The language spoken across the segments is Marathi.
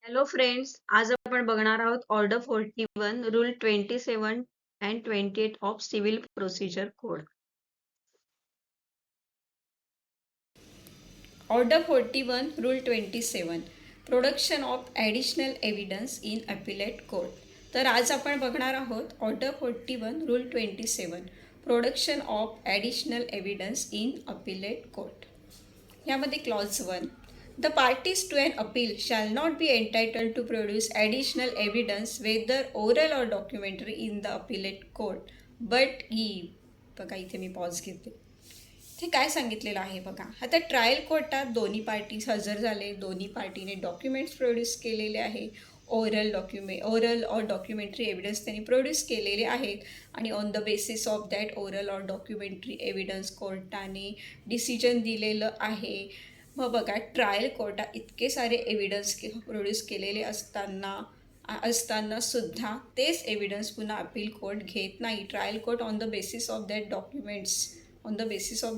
हॅलो फ्रेंड्स, आज आपण बघणार आहोत order 41, rule 27 and 28 of civil procedure code. Order 41, Rule 27, production of additional evidence in appellate court. तर आज आपण बघणार आहोत order 41, rule 27, production of additional evidence in appellate court. यामध्ये clause 1, the parties to an appeal shall not be entitled to produce additional evidence whether oral or documentary in the appellate court but बघा इथे मी पॉज घेते. ते काय सांगितलेलं आहे बघा. आता ट्रायल कोर्टात दोन्ही पार्टीज हजर झाले, दोन्ही पार्टीने डॉक्युमेंट्स प्रोड्यूस केलेले आहे. ओरल ऑर डॉक्युमेंटरी एव्हिडन्स त्यांनी प्रोड्यूस केलेले आहेत आणि on the basis of that oral or documentary evidence कोर्टाने डिसिजन दिलेलं आहे. मग बघा, ट्रायल कोर्टात इतके सारे एव्हिडन्स प्रोड्यूस केलेले असताना सुद्धा तेच एव्हिडन्स पुन्हा अपील कोर्ट घेत नाही. Trial court on the basis of that documents on the basis of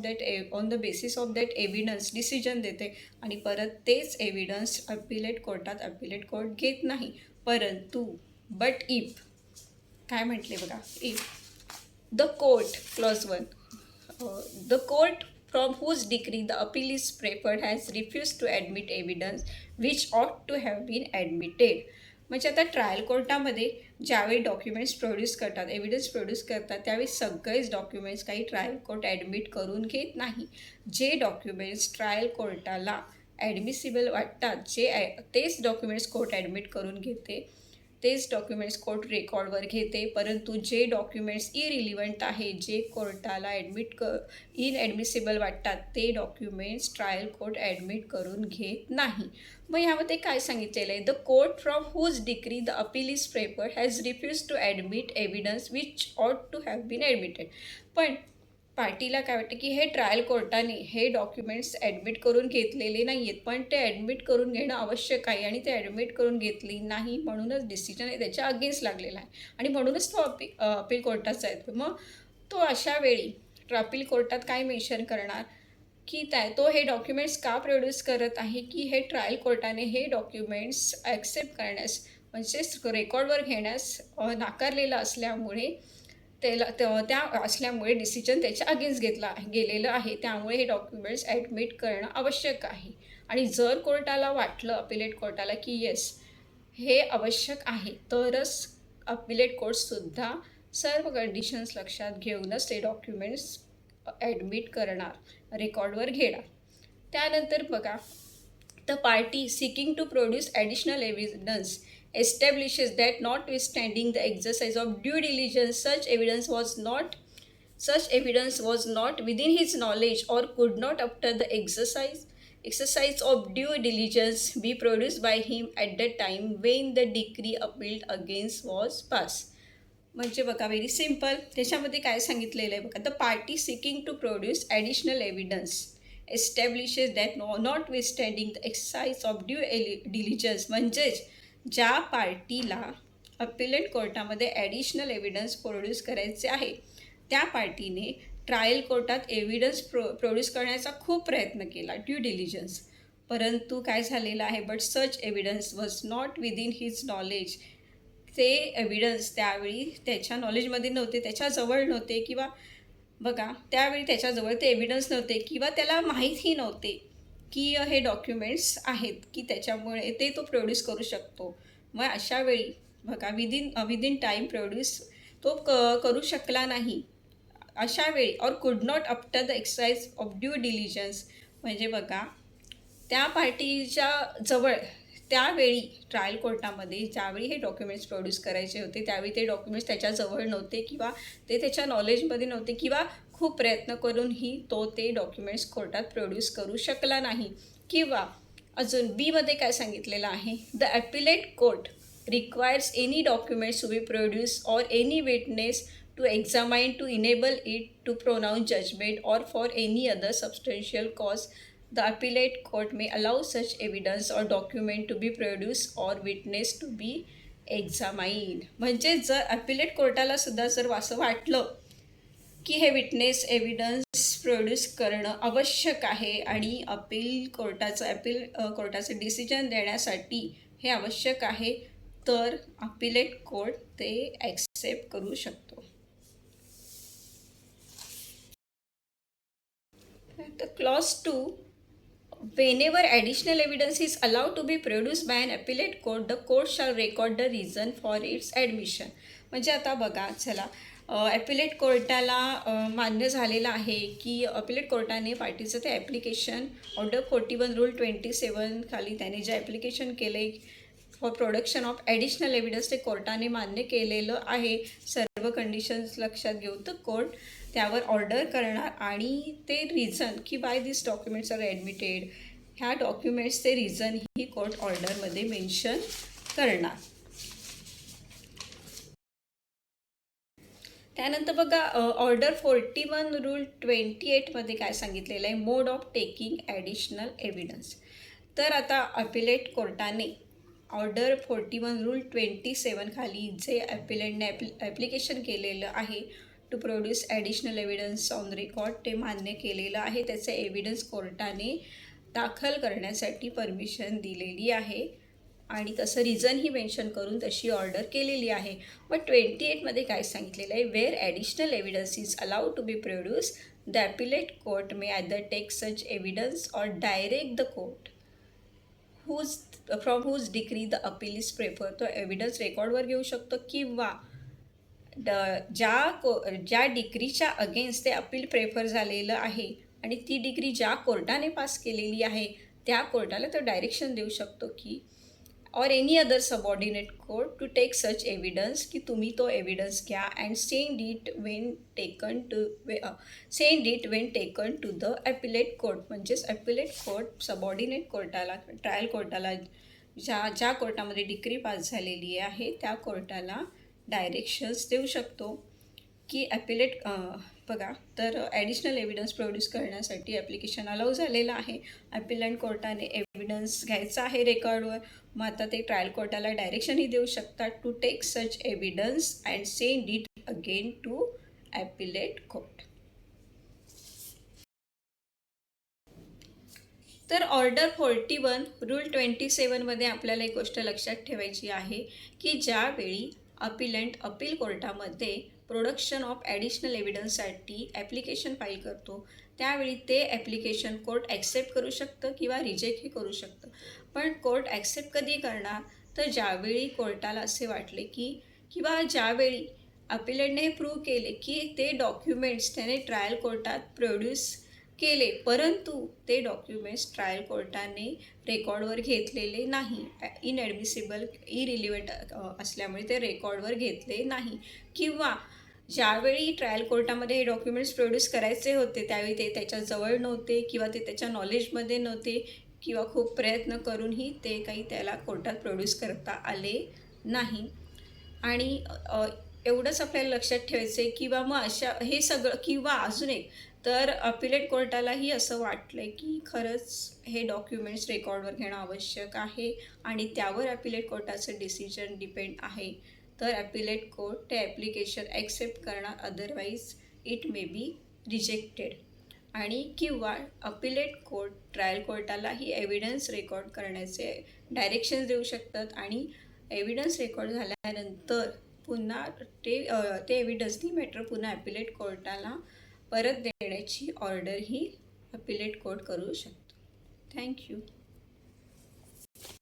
that evidence decision देते आणि परत तेच एव्हिडन्स अपीलेट कोर्ट घेत नाही. परंतु बट इफ काय म्हटले बघा, if the court clause 1, the court from whose decree the appeal is preferred has refused to admit evidence which ought to have been admitted. म्हणजे आता ट्रायल कोर्टामध्ये ज्यावेळी डॉक्युमेंट्स प्रोड्यूस करतात, एव्हिडन्स प्रोड्यूस करतात, त्यावेळी सगळेच डॉक्युमेंट्स काही ट्रायल कोर्ट ॲडमिट करून घेत नाही. जे डॉक्युमेंट्स ट्रायल कोर्टाला ॲडमिसिबल वाटतात, तेच डॉक्युमेंट्स कोर्ट ॲडमिट करून घेते, तेच डॉक्युमेंट्स कोर्ट रेकॉर्डवर घेते. परंतु जे डॉक्युमेंट्स इरिलिव्हंट आहे, जे कोर्टाला इनॲडमिसिबल वाटतात, ते डॉक्युमेंट्स ट्रायल कोर्ट ॲडमिट करून घेत नाही. मग यामध्ये काय सांगितलेलं आहे, the court from whose decree the appeal is preferred has refused to admit evidence which ought to have been admitted. पण पार्टीला काय वाटतं की हे ट्रायल कोर्टाने हे डॉक्युमेंट्स ॲडमिट करून घेतलेले नाही आहेत, पण ते ॲडमिट करून घेणं आवश्यक आहे आणि ते ॲडमिट करून घेतली नाही, म्हणूनच डिसिजन आहे त्याच्या अगेन्स्ट लागलेला आहे आणि म्हणूनच तो अपील कोर्टाचा आहे. मग तो अशा वेळी अपील कोर्टात काय मेन्शन करणार की तो हे डॉक्युमेंट्स का प्रोड्यूस करत आहे, की हे ट्रायल कोर्टाने हे डॉक्युमेंट्स ॲक्सेप्ट करण्यास म्हणजेच रेकॉर्डवर घेण्यास नाकारलेलं असल्यामुळे त्या असल्यामुळे डिसिजन त्याच्या अगेन्स्ट गेलेलं आहे. त्यामुळे हे डॉक्युमेंट्स ॲडमिट करणं आवश्यक आहे. आणि जर कोर्टाला वाटलं, अपिलेट कोर्टाला, की येस हे आवश्यक आहे, तरच अपिलेट कोर्टसुद्धा सर्व कंडिशन्स लक्षात घेऊनच ते डॉक्युमेंट्स ॲडमिट करणार, रेकॉर्डवर घेणार. त्यानंतर बघा, the party seeking to produce additional evidence establishes that notwithstanding the exercise of due diligence, such evidence was not within his knowledge or could not after the exercise of due diligence be produced by him at the time when the decree appealed against was passed. म्हणजे बघा, व्हेरी सिम्पल. त्याच्यामध्ये काय सांगितलेलं आहे बघा, the party seeking to produce additional evidence establishes that notwithstanding the exercise of due diligence. म्हणजेच ज्या पार्टीला अपिलेट कोर्टामध्ये ॲडिशनल एव्हिडन्स प्रोड्यूस करायचे आहे, त्या पार्टीने ट्रायल कोर्टात एव्हिडन्स प्रोड्यूस करण्याचा खूप प्रयत्न केला, ड्यू डिलिजन्स. परंतु काय झालेलं आहे, but such evidence was not within his knowledge. ते एव्हिडन्स त्यावेळी त्याच्या नॉलेजमध्ये नव्हते, त्याच्याजवळ नव्हते, किंवा बघा त्यावेळी त्याच्याजवळ ते एव्हिडन्स नव्हते किंवा त्याला माहीतही नव्हते की हे डॉक्युमेंट्स आहेत, की त्याच्यामुळे ते तो प्रोड्यूस करू शकतो. मग अशा वेळी बघा, विदिन टाईम प्रोड्यूस तो करू शकला नाही. अशा वेळी ऑर कुड not after the exercise of due diligence. म्हणजे बघा, त्या पार्टीच्या जवळ त्यावेळी ट्रायल कोर्टामध्ये ज्यावेळी हे डॉक्युमेंट्स प्रोड्यूस करायचे होते, त्यावेळी ते डॉक्युमेंट्स त्याच्याजवळ नव्हते किंवा ते त्याच्या नॉलेजमध्ये नव्हते, किंवा खूप प्रयत्न करूनही तो ते डॉक्युमेंट्स कोर्टात प्रोड्यूस करू शकला नाही. किंवा अजून बीमध्ये काय सांगितलेलं आहे, the appellate court requires any documents to be produce or any witness to examine to enable it to pronounce judgment or for any other substantial cause. The appellate court may allow such evidence or document to be produced or witness to be examined. म्हणजे जर अपीलेट कोर्टाला सुद्धा जर असं वाटलं की हे विटनेस एव्हिडन्स प्रोड्यूस करणं आवश्यक आहे आणि कोर्टाचं डिसिजन देण्यासाठी हे आवश्यक आहे, तर अपिलेट कोर्ट ते ॲक्सेप्ट करू शकतो. तर clause 2, whenever additional evidence is allowed to be produced by an appellate court, the court shall record the reason for its admission. म्हणजे आता बघा, चला ॲपिलेट कोर्टाला मान्य झालेलं आहे की ॲपिलेट कोर्टाने पार्टीचं ते ॲप्लिकेशन ऑर्डर 41 रूल 27 खाली त्याने जे ॲप्लिकेशन केलं आहे for production of additional evidence ते कोर्टाने मान्य केलेलं आहे. सर्व कंडिशन्स लक्षात घेऊन तर कोर्ट त्यावर ऑर्डर करणार आणि ते रिझन की by this documents R admitted, ह्या डॉक्युमेंट्सचे रिझन ही कोर्ट ऑर्डरमध्ये मेन्शन करणार. त्यानंतर बघा ऑर्डर 41 रूल 28मध्ये काय सांगितलेलं आहे, मोड ऑफ टेकिंग ॲडिशनल एव्हिडन्स. तर आता अपिलेट कोर्टाने ऑर्डर 41 रूल 27 खाली जे ॲपिलेटने ॲप्लिकेशन केलेलं आहे to produce additional evidence on record ते मान्य केलेलं आहे. त्याचे एव्हिडन्स कोर्टाने दाखल करण्यासाठी परमिशन दिलेली आहे आणि तसं रिझनही मेन्शन करून तशी ऑर्डर केलेली आहे. बट 28मध्ये काय सांगितलेलं आहे, where additional evidence is allowed to be produce the appellate court may either take such evidence or direct the court from whose decree the appeal is prefer. तो एव्हिडन्स रेकॉर्डवर घेऊ शकतो किंवा ज्या डिग्रीच्या अगेन्स्ट ते अपील प्रेफर झालेलं आहे आणि ती डिग्री ज्या कोर्टाने पास केलेली आहे त्या कोर्टाला तो डायरेक्शन देऊ शकतो की or any other subordinate court to take such evidence की तुम्ही तो एव्हिडन्स घ्या and send it when taken to the appellate court. म्हणजेच ॲपिलेट कोर्ट सबऑर्डिनेट कोर्टाला, ट्रायल कोर्टाला, ज्या कोर्टामध्ये डिग्री पास झालेली आहे त्या कोर्टाला डायरेक्शन्स देऊ शकतो की ॲपिलेट बघा, तर ॲडिशनल एव्हिडन्स प्रोड्यूस करण्यासाठी ॲप्लिकेशन अलाउ झालेलं आहे. ॲपिलंट कोर्टाने एव्हिडन्स घ्यायचा आहे रेकॉर्डवर, मग आता ते ट्रायल कोर्टाला डायरेक्शनही देऊ शकतात to take such evidence and send it again to appellate court. तर ऑर्डर 41 रूल 27मध्ये आपल्याला एक गोष्ट लक्षात ठेवायची आहे की ज्यावेळी अपिलंट अपील कोर्टामध्ये प्रोडक्शन ऑफ ॲडिशनल एव्हिडन्ससाठी ॲप्लिकेशन फाईल करतो त्यावेळी ते ॲप्लिकेशन कोर्ट ॲक्सेप्ट करू शकतं किंवा रिजेक्टही करू शकतं. पण कोर्ट ॲक्सेप्ट कधी करणार, तर ज्यावेळी कोर्टाला असे वाटले की किंवा ज्यावेळी अपिलंटने प्रूव्ह केले की ते डॉक्युमेंट्स त्याने ट्रायल कोर्टात प्रोड्यूस केले परंतु ते डॉक्युमेंट्स ट्रायल कोर्टाने रेकॉर्डवर घेतलेले नाही, इनॲडमिसिबल इरिलिव्हंट असल्यामुळे ते रेकॉर्डवर घेतले नाही, किंवा ज्यावेळी ट्रायल कोर्टामध्ये हे डॉक्युमेंट्स प्रोड्यूस करायचे होते त्यावेळी ते त्याच्याजवळ नव्हते किंवा ते त्याच्या नॉलेजमध्ये नव्हते किंवा खूप प्रयत्न करूनही ते काही त्याला कोर्टात प्रोड्यूस करता आले नाही. आणि एवढंच आपल्याला लक्षात ठेवायचं आहे किंवा मग अशा हे सगळं किंवा अजून एक तर अपिलेट कोर्टालाही असं वाटलं आहे की खरंच हे डॉक्युमेंट्स रेकॉर्डवर घेणं आवश्यक आहे आणि त्यावर अपिलेट कोर्टाचं डिसिजन डिपेंड आहे, तर ॲपिलेट कोर्ट ते ॲप्लिकेशन ॲक्सेप्ट करणार, otherwise it may be rejected. आणि किंवा अपिलेट कोर्ट ट्रायल कोर्टालाही एव्हिडन्स रेकॉर्ड करण्याचे डायरेक्शन्स देऊ शकतात आणि एव्हिडन्स रेकॉर्ड झाल्यानंतर पुन्हा ते एव्हिडन्स ती मॅटर पुन्हा ॲपिलेट कोर्टाला परत देण्याची ऑर्डर ही अपिलेट कोर्ट करू शकतो. थँक्यू.